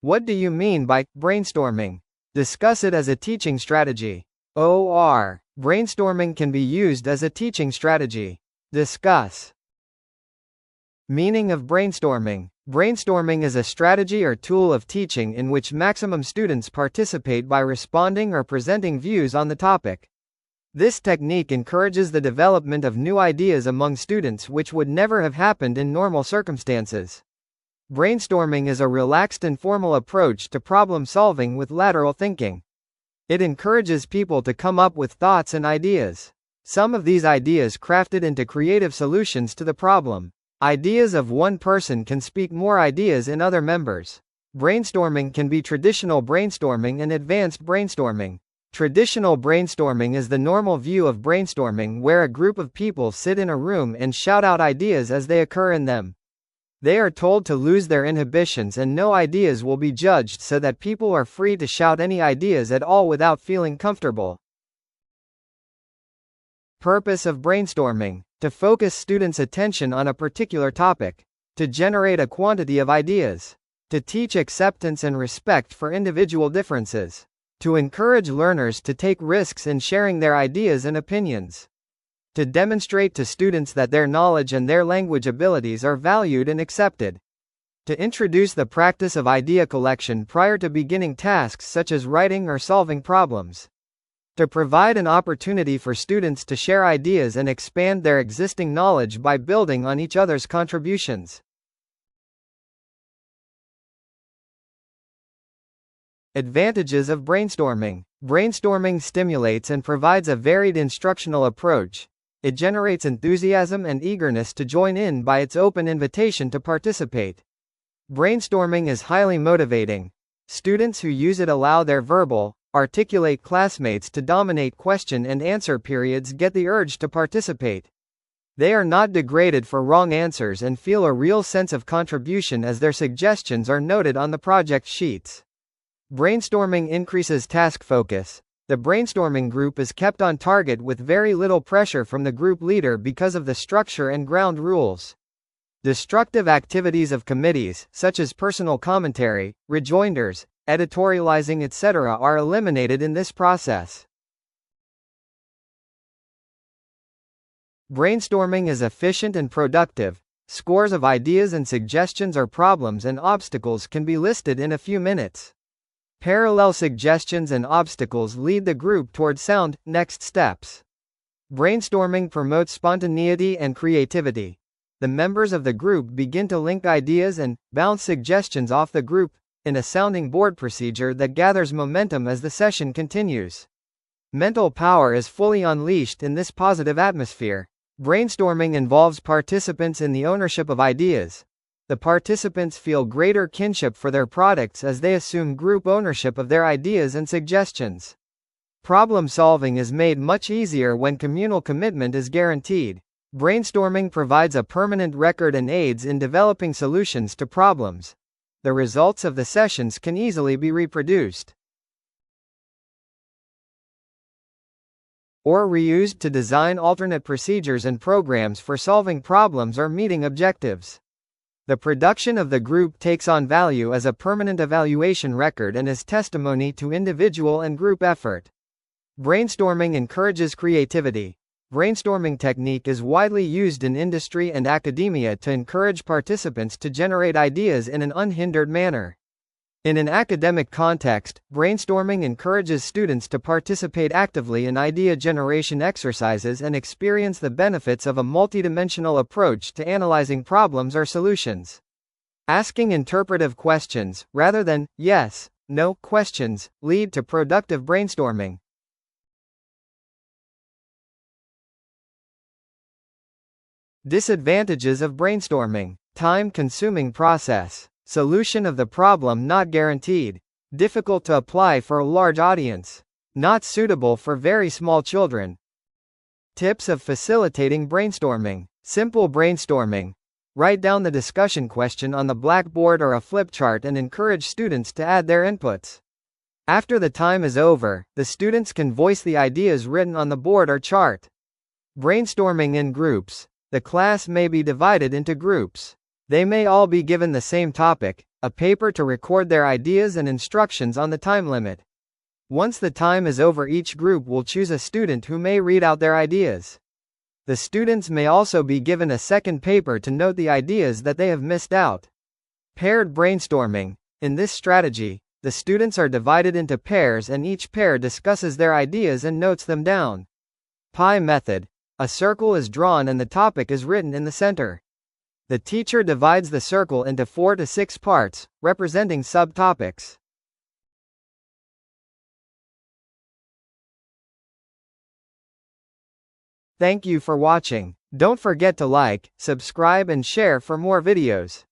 What do you mean by brainstorming? Discuss it as a teaching strategy. OR. Brainstorming can be used as a teaching strategy. Discuss. Meaning of brainstorming. Brainstorming is a strategy or tool of teaching in which maximum students participate by responding or presenting views on the topic. This technique encourages the development of new ideas among students which would never have happened in normal circumstances. Brainstorming is a relaxed and formal approach to problem solving with lateral thinking. It encourages people to come up with thoughts and ideas. Some of these ideas crafted into creative solutions to the problem. Ideas of one person can speak more ideas in other members. Brainstorming can be traditional brainstorming and advanced brainstorming. Traditional brainstorming is the normal view of brainstorming where a group of people sit in a room and shout out ideas as they occur in them. They are told to lose their inhibitions and no ideas will be judged so that people are free to shout any ideas at all without feeling comfortable. Purpose of brainstorming: to focus students' attention on a particular topic, to generate a quantity of ideas, to teach acceptance and respect for individual differences, to encourage learners to take risks in sharing their ideas and opinions, to demonstrate to students that their knowledge and their language abilities are valued and accepted, to introduce the practice of idea collection prior to beginning tasks such as writing or solving problems, to provide an opportunity for students to share ideas and expand their existing knowledge by building on each other's contributions. Advantages of brainstorming. Brainstorming stimulates and provides a varied instructional approach. It generates enthusiasm and eagerness to join in by its open invitation to participate. Brainstorming is highly motivating. Students who use it allow their verbal, articulate classmates to dominate question and answer periods get the urge to participate. They are not degraded for wrong answers and feel a real sense of contribution as their suggestions are noted on the project sheets. Brainstorming increases task focus. The brainstorming group is kept on target with very little pressure from the group leader because of the structure and ground rules. Destructive activities of committees, such as personal commentary, rejoinders, editorializing, etc., are eliminated in this process. Brainstorming is efficient and productive. Scores of ideas and suggestions or problems and obstacles can be listed in a few minutes. Parallel suggestions and obstacles lead the group toward sound, next steps. Brainstorming promotes spontaneity and creativity. The members of the group begin to link ideas and bounce suggestions off the group in a sounding board procedure that gathers momentum as the session continues. Mental power is fully unleashed in this positive atmosphere. Brainstorming involves participants in the ownership of ideas. The participants feel greater kinship for their products as they assume group ownership of their ideas and suggestions. Problem solving is made much easier when communal commitment is guaranteed. Brainstorming provides a permanent record and aids in developing solutions to problems. The results of the sessions can easily be reproduced or reused to design alternate procedures and programs for solving problems or meeting objectives. The production of the group takes on value as a permanent evaluation record and as testimony to individual and group effort. Brainstorming encourages creativity. Brainstorming technique is widely used in industry and academia to encourage participants to generate ideas in an unhindered manner. In an academic context, brainstorming encourages students to participate actively in idea generation exercises and experience the benefits of a multidimensional approach to analyzing problems or solutions. Asking interpretive questions, rather than yes, no questions, lead to productive brainstorming. Disadvantages of brainstorming. Time-consuming process. Solution of the problem not guaranteed. Difficult to apply for a large audience. Not suitable for very small children. Tips of facilitating brainstorming. Simple brainstorming. Write down the discussion question on the blackboard or a flip chart and encourage students to add their inputs. After the time is over, the students can voice the ideas written on the board or chart. Brainstorming in groups. The class may be divided into groups. They may all be given the same topic, a paper to record their ideas and instructions on the time limit. Once the time is over, each group will choose a student who may read out their ideas. The students may also be given a second paper to note the ideas that they have missed out. Paired brainstorming. In this strategy, the students are divided into pairs and each pair discusses their ideas and notes them down. Pie method. A circle is drawn and the topic is written in the center. The teacher divides the circle into 4 to 6 parts, representing subtopics. Thank you for watching. Don't forget to like, subscribe and share for more videos.